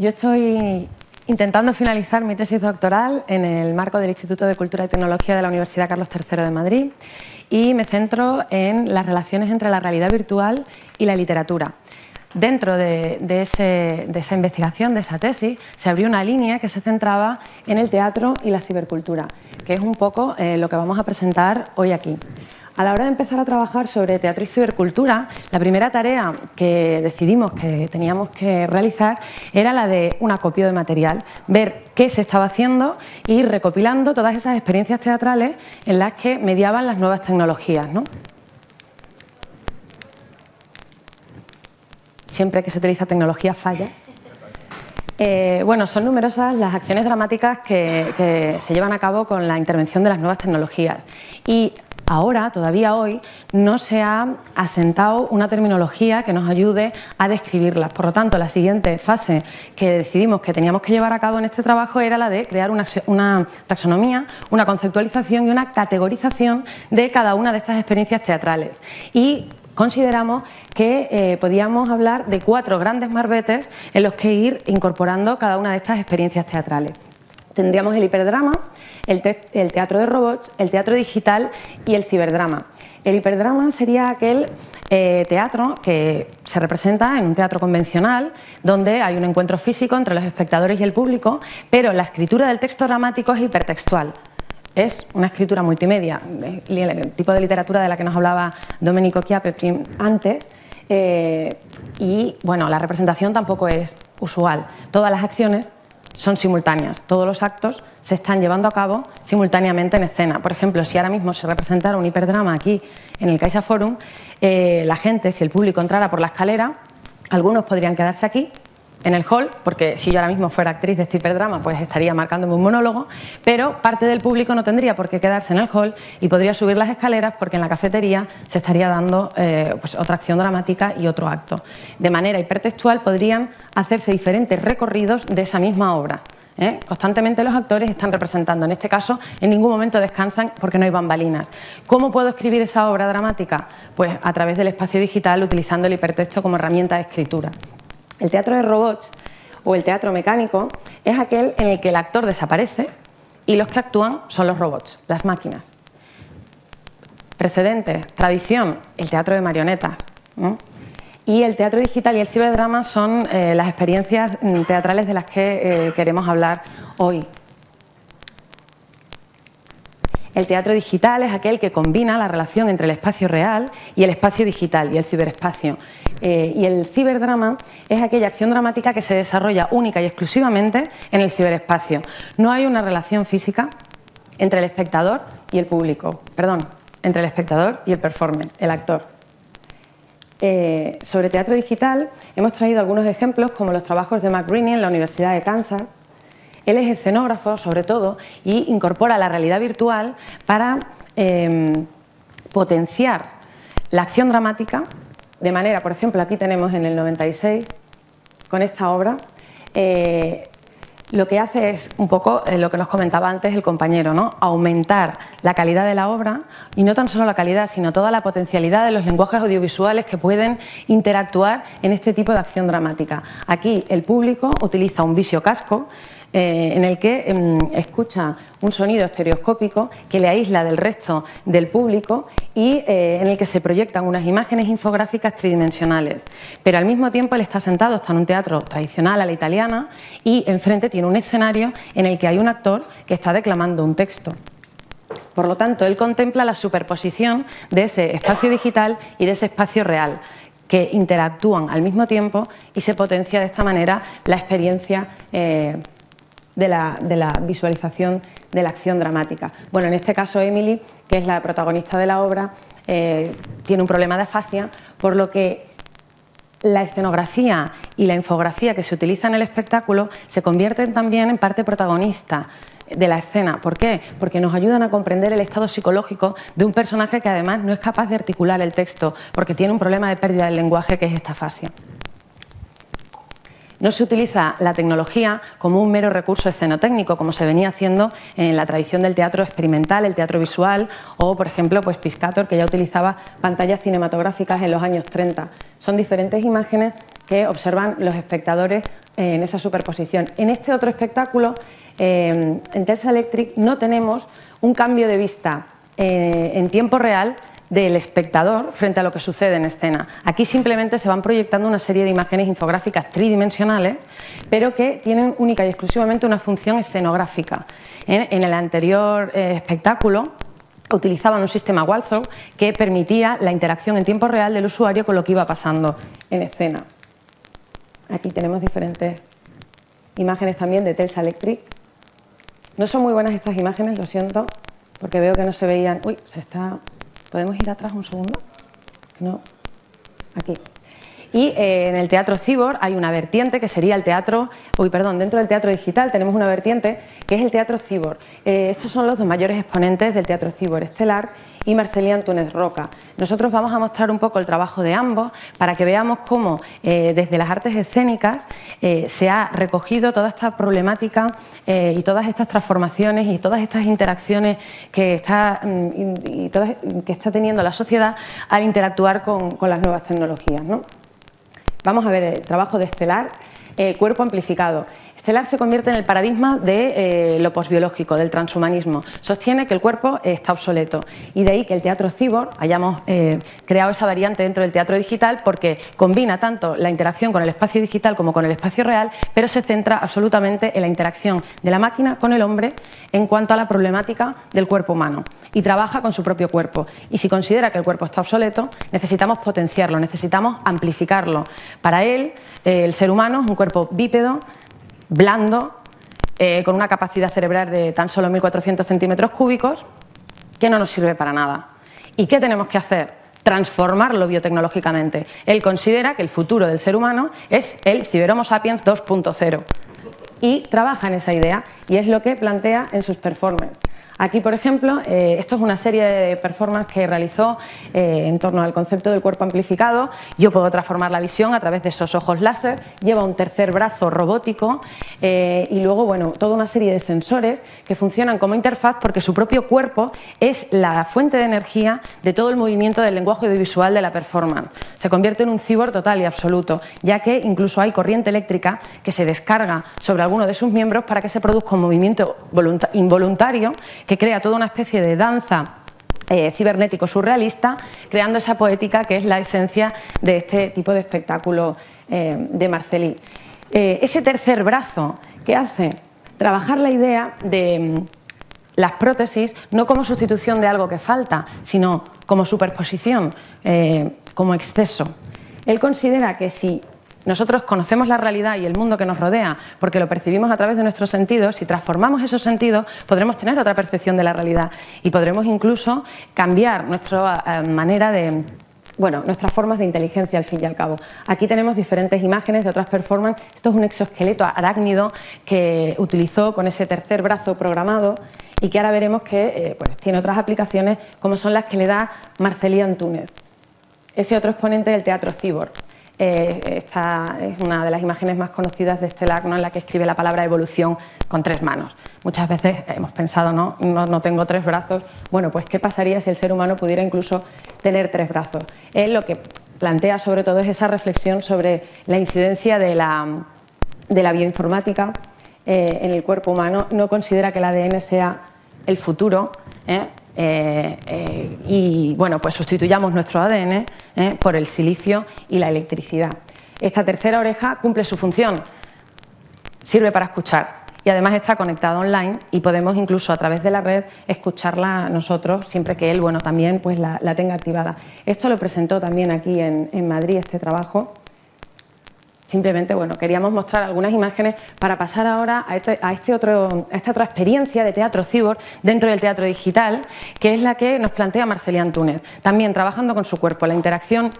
Yo estoy intentando finalizar mi tesis doctoral en el marco del Instituto de Cultura y Tecnología de la Universidad Carlos III de Madrid y me centro en las relaciones entre la realidad virtual y la literatura. Dentro de esa investigación, de esa tesis, se abrió una línea que se centraba en el teatro y la cibercultura, que es un poco lo que vamos a presentar hoy aquí. A la hora de empezar a trabajar sobre teatro y cibercultura, la primera tarea que decidimos que teníamos que realizar era la de un acopio de material, ver qué se estaba haciendo y ir recopilando todas esas experiencias teatrales en las que mediaban las nuevas tecnologías, ¿no? Siempre que se utiliza tecnología falla. Bueno, son numerosas las acciones dramáticas que se llevan a cabo con la intervención de las nuevas tecnologías y ahora, todavía hoy, no se ha asentado una terminología que nos ayude a describirlas. Por lo tanto, la siguiente fase que decidimos que teníamos que llevar a cabo en este trabajo era la de crear una taxonomía, una conceptualización y una categorización de cada una de estas experiencias teatrales. Y consideramos que podíamos hablar de 4 grandes marbetes en los que ir incorporando cada una de estas experiencias teatrales. Tendríamos el hiperdrama, el teatro de robots, el teatro digital y el ciberdrama. El hiperdrama sería aquel teatro que se representa en un teatro convencional donde hay un encuentro físico entre los espectadores y el público, pero la escritura del texto dramático es hipertextual. Es una escritura multimedia, el tipo de literatura de la que nos hablaba Domenico Chiappe antes, y bueno, la representación tampoco es usual. Todas las acciones son simultáneas, todos los actos se están llevando a cabo simultáneamente en escena. Por ejemplo, si ahora mismo se representara un hiperdrama aquí en el CaixaForum, la gente, si el público entrara por la escalera, algunos podrían quedarse aquí, en el hall, porque si yo ahora mismo fuera actriz de este hiperdrama, pues estaría marcándome un monólogo, pero parte del público no tendría por qué quedarse en el hall y podría subir las escaleras porque en la cafetería se estaría dando pues otra acción dramática y otro acto. De manera hipertextual podrían hacerse diferentes recorridos de esa misma obra. Constantemente los actores están representando, en este caso en ningún momento descansan porque no hay bambalinas. ¿Cómo puedo escribir esa obra dramática? Pues a través del espacio digital utilizando el hipertexto como herramienta de escritura. El teatro de robots o el teatro mecánico es aquel en el que el actor desaparece y los que actúan son los robots, las máquinas. Precedentes, tradición, el teatro de marionetas, ¿no? Y el teatro digital y el ciberdrama son las experiencias teatrales de las que queremos hablar hoy. El teatro digital es aquel que combina la relación entre el espacio real y el espacio digital y el ciberespacio. Y el ciberdrama es aquella acción dramática que se desarrolla única y exclusivamente en el ciberespacio. No hay una relación física entre el espectador y el público, perdón, entre el espectador y el performer, el actor. Sobre teatro digital hemos traído algunos ejemplos como los trabajos de Mark Greaney en la Universidad de Kansas. Él es escenógrafo, sobre todo, y incorpora la realidad virtual para potenciar la acción dramática, de manera, por ejemplo, aquí tenemos en el 96, con esta obra, lo que hace es un poco lo que nos comentaba antes el compañero, ¿no? Aumentar la calidad de la obra y no tan solo la calidad, sino toda la potencialidad de los lenguajes audiovisuales que pueden interactuar en este tipo de acción dramática. Aquí el público utiliza un visiocasco en el que escucha un sonido estereoscópico que le aísla del resto del público y en el que se proyectan unas imágenes infográficas tridimensionales. Pero al mismo tiempo él está sentado, está en un teatro tradicional a la italiana y enfrente tiene un escenario en el que hay un actor que está declamando un texto. Por lo tanto, él contempla la superposición de ese espacio digital y de ese espacio real, que interactúan al mismo tiempo y se potencia de esta manera la experiencia de la visualización de la acción dramática. Bueno, en este caso Emily, que es la protagonista de la obra, tiene un problema de afasia, por lo que la escenografía y la infografía que se utiliza en el espectáculo se convierten también en parte protagonista de la escena. ¿Por qué? Porque nos ayudan a comprender el estado psicológico de un personaje que además no es capaz de articular el texto porque tiene un problema de pérdida del lenguaje, que es esta afasia. No se utiliza la tecnología como un mero recurso escenotécnico, como se venía haciendo en la tradición del teatro experimental, el teatro visual o, por ejemplo, pues Piscator, que ya utilizaba pantallas cinematográficas en los años 30. Son diferentes imágenes que observan los espectadores en esa superposición. En este otro espectáculo, en Telsa Electric, no tenemos un cambio de vista en tiempo real del espectador frente a lo que sucede en escena. Aquí simplemente se van proyectando una serie de imágenes infográficas tridimensionales, pero que tienen única y exclusivamente una función escenográfica. En el anterior espectáculo utilizaban un sistema walkthrough que permitía la interacción en tiempo real del usuario con lo que iba pasando en escena. Aquí tenemos diferentes imágenes también de Telsa Electric. No son muy buenas estas imágenes, lo siento, porque veo que no se veían. Uy, se está... ¿Podemos ir atrás un segundo? No. Aquí. Y en el teatro Cibor hay una vertiente que sería el teatro... dentro del teatro digital tenemos una vertiente que es el teatro Cibor. Estos son los dos mayores exponentes del teatro Cibor, Estelar y Marceli Antúnez Roca. Nosotros vamos a mostrar un poco el trabajo de ambos para que veamos cómo desde las artes escénicas se ha recogido toda esta problemática y todas estas transformaciones y todas estas interacciones que está teniendo la sociedad al interactuar con las nuevas tecnologías, ¿no? Vamos a ver el trabajo de Estelar, cuerpo amplificado. Estelar se convierte en el paradigma de lo posbiológico, del transhumanismo. Sostiene que el cuerpo está obsoleto y de ahí que el teatro Cibor hayamos creado esa variante dentro del teatro digital porque combina tanto la interacción con el espacio digital como con el espacio real, pero se centra absolutamente en la interacción de la máquina con el hombre en cuanto a la problemática del cuerpo humano y trabaja con su propio cuerpo. Y si considera que el cuerpo está obsoleto, necesitamos potenciarlo, necesitamos amplificarlo. Para él, el ser humano es un cuerpo bípedo, blando, con una capacidad cerebral de tan solo 1.400 centímetros cúbicos, que no nos sirve para nada. ¿Y qué tenemos que hacer? Transformarlo biotecnológicamente. Él considera que el futuro del ser humano es el Cyber-Homo sapiens 2.0 y trabaja en esa idea y es lo que plantea en sus performances. Aquí, por ejemplo, esto es una serie de performances que realizó en torno al concepto del cuerpo amplificado. Yo puedo transformar la visión a través de esos ojos láser, lleva un tercer brazo robótico y luego, bueno, toda una serie de sensores que funcionan como interfaz porque su propio cuerpo es la fuente de energía de todo el movimiento del lenguaje audiovisual de la performance. Se convierte en un cyborg total y absoluto, ya que incluso hay corriente eléctrica que se descarga sobre alguno de sus miembros para que se produzca un movimiento involuntario que crea toda una especie de danza cibernético surrealista, creando esa poética que es la esencia de este tipo de espectáculo de Marceli. Ese tercer brazo que hace trabajar la idea de las prótesis no como sustitución de algo que falta, sino como superposición, como exceso. Él considera que si nosotros conocemos la realidad y el mundo que nos rodea porque lo percibimos a través de nuestros sentidos, si transformamos esos sentidos podremos tener otra percepción de la realidad y podremos incluso cambiar nuestra manera de... nuestras formas de inteligencia al fin y al cabo. Aquí tenemos diferentes imágenes de otras performances. Esto es un exoesqueleto arácnido que utilizó con ese tercer brazo programado y que ahora veremos que tiene otras aplicaciones como son las que le da Marceli Antúnez. Ese otro exponente del teatro Cibor. Esta es una de las imágenes más conocidas de Estelar, ¿no?, en la que escribe la palabra evolución con 3 manos. Muchas veces hemos pensado, no tengo 3 brazos. Bueno, pues ¿qué pasaría si el ser humano pudiera incluso tener 3 brazos? Él lo que plantea sobre todo es esa reflexión sobre la incidencia de la bioinformática en el cuerpo humano. No considera que el ADN sea el futuro, y bueno, pues sustituyamos nuestro ADN por el silicio y la electricidad. Esta tercera oreja cumple su función, sirve para escuchar y además está conectada online y podemos incluso a través de la red escucharla nosotros siempre que él, también pues la tenga activada. Esto lo presentó también aquí en Madrid, este trabajo. Simplemente, queríamos mostrar algunas imágenes para pasar ahora a esta otra experiencia de teatro Cibor dentro del teatro digital, que es la que nos plantea Marceli Antúnez, también trabajando con su cuerpo, la interacción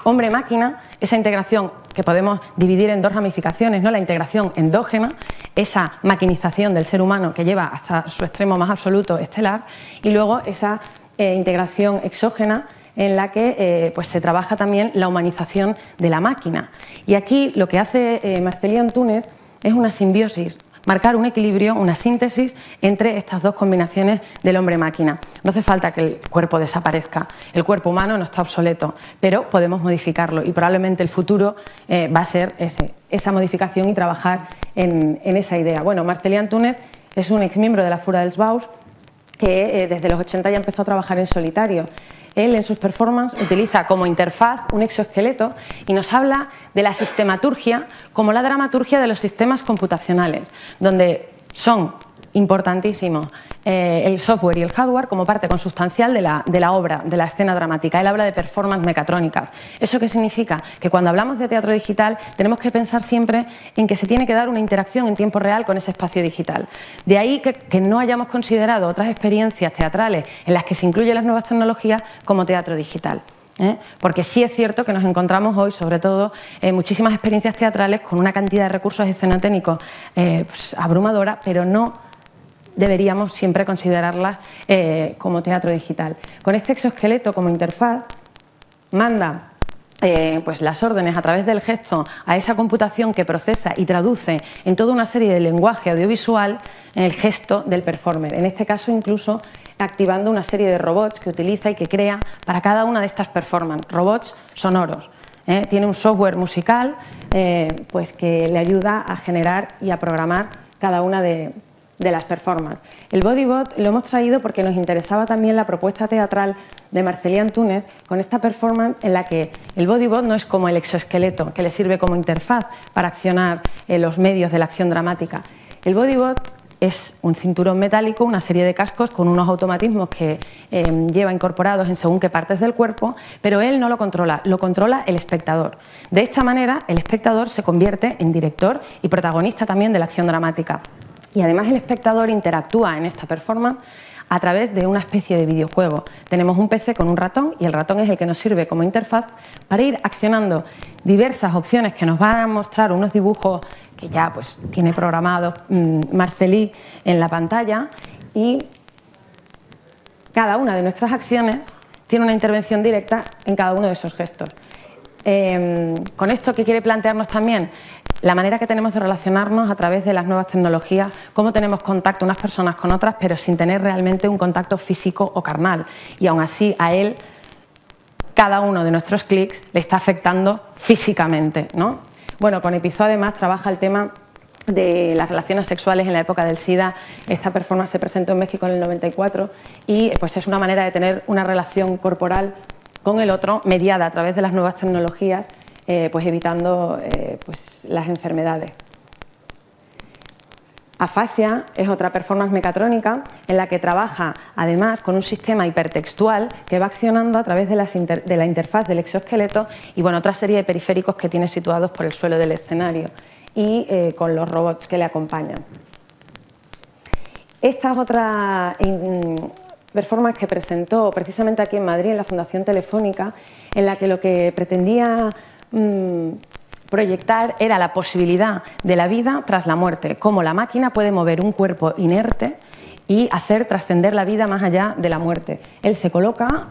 hombre-máquina, esa integración que podemos dividir en 2 ramificaciones, ¿no? La integración endógena, esa maquinización del ser humano que lleva hasta su extremo más absoluto Estelar, y luego esa integración exógena, en la que se trabaja también la humanización de la máquina. Y aquí lo que hace Marceli Antúnez es una simbiosis marcar un equilibrio, una síntesis entre estas dos combinaciones del hombre-máquina. No hace falta que el cuerpo desaparezca, el cuerpo humano no está obsoleto, pero podemos modificarlo y probablemente el futuro va a ser esa modificación y trabajar en esa idea. Bueno, Marcel·lí Antúnez es un exmiembro de la Fura dels Baus que desde los 80 ya empezó a trabajar en solitario. Él en sus performances utiliza como interfaz un exoesqueleto y nos habla de la sistematurgia como la dramaturgia de los sistemas computacionales, donde son importantísimos el software y el hardware como parte consustancial de la obra, de la escena dramática. Él habla de performance mecatrónicas. ¿Eso qué significa? Que cuando hablamos de teatro digital tenemos que pensar siempre en que se tiene que dar una interacción en tiempo real con ese espacio digital. De ahí que no hayamos considerado otras experiencias teatrales en las que se incluyen las nuevas tecnologías como teatro digital. Porque sí es cierto que nos encontramos hoy, sobre todo, muchísimas experiencias teatrales con una cantidad de recursos escenotécnicos pues, abrumadora, pero no deberíamos siempre considerarlas como teatro digital. Con este exoesqueleto como interfaz manda pues las órdenes a través del gesto a esa computación que procesa y traduce en toda una serie de lenguaje audiovisual el gesto del performer. En este caso incluso activando una serie de robots que utiliza y que crea para cada una de estas performances, robots sonoros. Tiene un software musical pues que le ayuda a generar y a programar cada una de las performances. El Bodybot lo hemos traído porque nos interesaba también la propuesta teatral de Marcel·lí Antúnez con esta performance en la que el Bodybot no es como el exoesqueleto que le sirve como interfaz para accionar los medios de la acción dramática. El Bodybot es un cinturón metálico, una serie de cascos con unos automatismos que lleva incorporados en según qué partes del cuerpo, pero él no lo controla el espectador. De esta manera el espectador se convierte en director y protagonista también de la acción dramática. Y además el espectador interactúa en esta performance a través de una especie de videojuego. Tenemos un PC con un ratón y el ratón es el que nos sirve como interfaz para ir accionando diversas opciones que nos van a mostrar unos dibujos que ya pues, tiene programados Marcel·lí en la pantalla y cada una de nuestras acciones tiene una intervención directa en cada uno de esos gestos. Con esto, ¿qué quiere plantearnos también? La manera que tenemos de relacionarnos a través de las nuevas tecnologías, cómo tenemos contacto unas personas con otras, pero sin tener realmente un contacto físico o carnal. Y aún así, a él, cada uno de nuestros clics le está afectando físicamente, ¿no? Bueno, con Epizó además trabaja el tema de las relaciones sexuales en la época del SIDA. Esta performance se presentó en México en el 94 y pues, es una manera de tener una relación corporal con el otro mediada a través de las nuevas tecnologías, pues evitando pues las enfermedades. Afasia es otra performance mecatrónica en la que trabaja además con un sistema hipertextual que va accionando a través de la interfaz del exoesqueleto y bueno, otra serie de periféricos que tiene situados por el suelo del escenario y con los robots que le acompañan. Esta es otra performance que presentó precisamente aquí en Madrid en la Fundación Telefónica, en la que lo que pretendía proyectar era la posibilidad de la vida tras la muerte, cómo la máquina puede mover un cuerpo inerte y hacer trascender la vida más allá de la muerte. Él se coloca,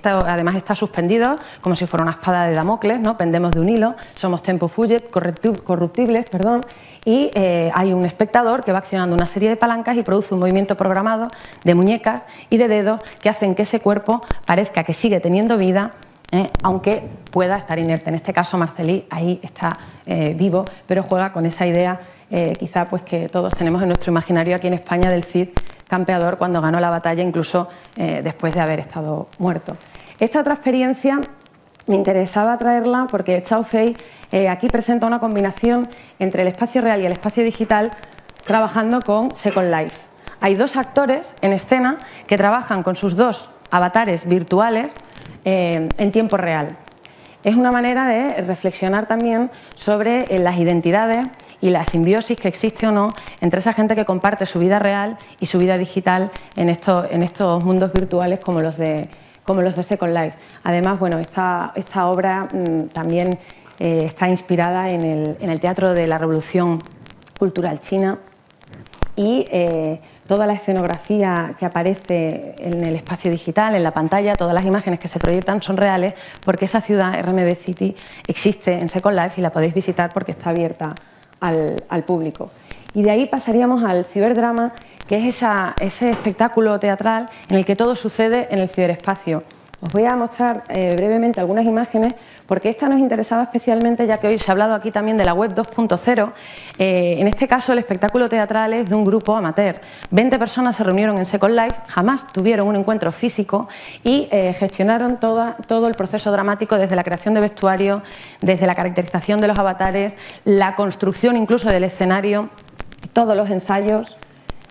además está suspendido como si fuera una espada de Damocles, ¿no? Pendemos de un hilo, somos tempo fugit, corruptibles, perdón, y hay un espectador que va accionando una serie de palancas y produce un movimiento programado de muñecas y de dedos que hacen que ese cuerpo parezca que sigue teniendo vida, aunque pueda estar inerte. En este caso Marcel·lí ahí está vivo, pero juega con esa idea quizá pues que todos tenemos en nuestro imaginario aquí en España del Cid campeador cuando ganó la batalla incluso después de haber estado muerto. Esta otra experiencia me interesaba traerla porque Chao Fei aquí presenta una combinación entre el espacio real y el espacio digital trabajando con Second Life. Hay dos actores en escena que trabajan con sus dos avatares virtuales en tiempo real. Es una manera de reflexionar también sobre las identidades y la simbiosis que existe o no entre esa gente que comparte su vida real y su vida digital en estos mundos virtuales como los de Second Life. Además, bueno, esta obra también está inspirada en el teatro de la Revolución Cultural China y toda la escenografía que aparece en el espacio digital, en la pantalla, todas las imágenes que se proyectan son reales porque esa ciudad, RMB City, existe en Second Life y la podéis visitar porque está abierta al público. Y de ahí pasaríamos al ciberdrama, que es ese espectáculo teatral en el que todo sucede en el ciberespacio. Os voy a mostrar brevemente algunas imágenes, porque esta nos interesaba especialmente, ya que hoy se ha hablado aquí también de la web 2.0. En este caso, el espectáculo teatral es de un grupo amateur. 20 personas se reunieron en Second Life, jamás tuvieron un encuentro físico y gestionaron todo el proceso dramático, desde la creación de vestuario, desde la caracterización de los avatares, la construcción incluso del escenario, todos los ensayos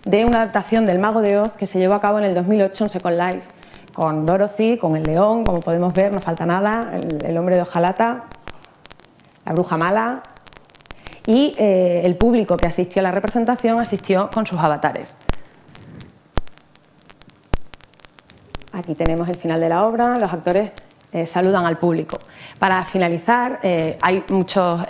de una adaptación del Mago de Oz que se llevó a cabo en el 2008 en Second Life, con Dorothy, con el león, como podemos ver, no falta nada, el hombre de hojalata, la bruja mala, y el público que asistió a la representación asistió con sus avatares. Aquí tenemos el final de la obra, los actores saludan al público. Para finalizar, hay muchos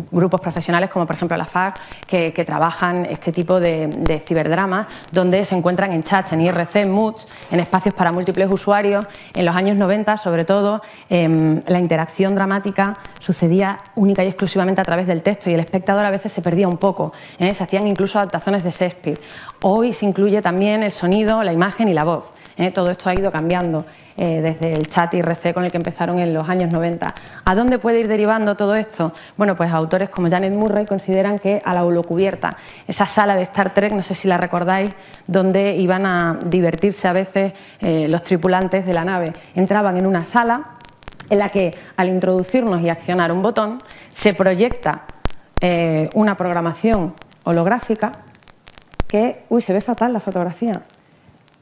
grupos profesionales, como por ejemplo la FAG, que trabajan este tipo de ciberdramas, donde se encuentran en chats, en IRC, en MUDs, en espacios para múltiples usuarios. En los años 90, sobre todo, la interacción dramática sucedía única y exclusivamente a través del texto y el espectador a veces se perdía un poco. Se hacían incluso adaptaciones de Shakespeare. Hoy se incluye también el sonido, la imagen y la voz. Todo esto ha ido cambiando desde el chat IRC con el que empezaron en los años 90. ¿A dónde puede ir derivando todo esto? Bueno, pues autores como Janet Murray consideran que a la holocubierta, esa sala de Star Trek, no sé si la recordáis, donde iban a divertirse a veces los tripulantes de la nave. Entraban en una sala en la que, al introducirnos y accionar un botón, se proyecta una programación holográfica que... Uy, se ve fatal la fotografía.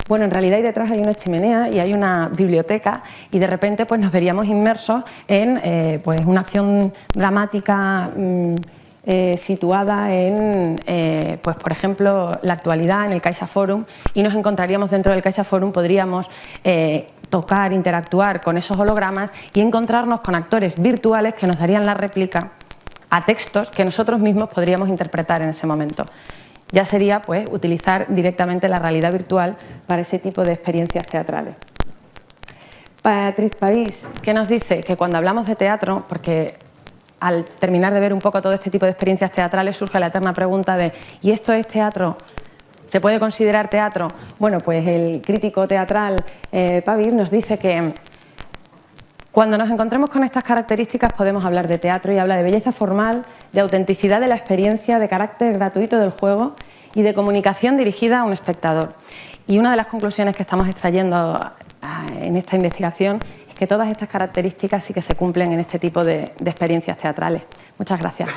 Bueno, en realidad ahí detrás hay una chimenea y hay una biblioteca y de repente pues nos veríamos inmersos en pues una acción dramática situada en, pues por ejemplo, la actualidad, en el CaixaForum, y nos encontraríamos dentro del CaixaForum, podríamos tocar, interactuar con esos hologramas y encontrarnos con actores virtuales que nos darían la réplica a textos que nosotros mismos podríamos interpretar en ese momento. Ya sería pues utilizar directamente la realidad virtual para ese tipo de experiencias teatrales. Patrick Pavís, ¿qué nos dice? Que cuando hablamos de teatro, porque al terminar de ver un poco todo este tipo de experiencias teatrales surge la eterna pregunta de ¿y esto es teatro? ¿Se puede considerar teatro? Bueno, pues el crítico teatral Pavís nos dice que cuando nos encontremos con estas características podemos hablar de teatro, y habla de belleza formal, de autenticidad de la experiencia, de carácter gratuito del juego y de comunicación dirigida a un espectador. Y una de las conclusiones que estamos extrayendo en esta investigación es que todas estas características sí que se cumplen en este tipo de experiencias teatrales. Muchas gracias.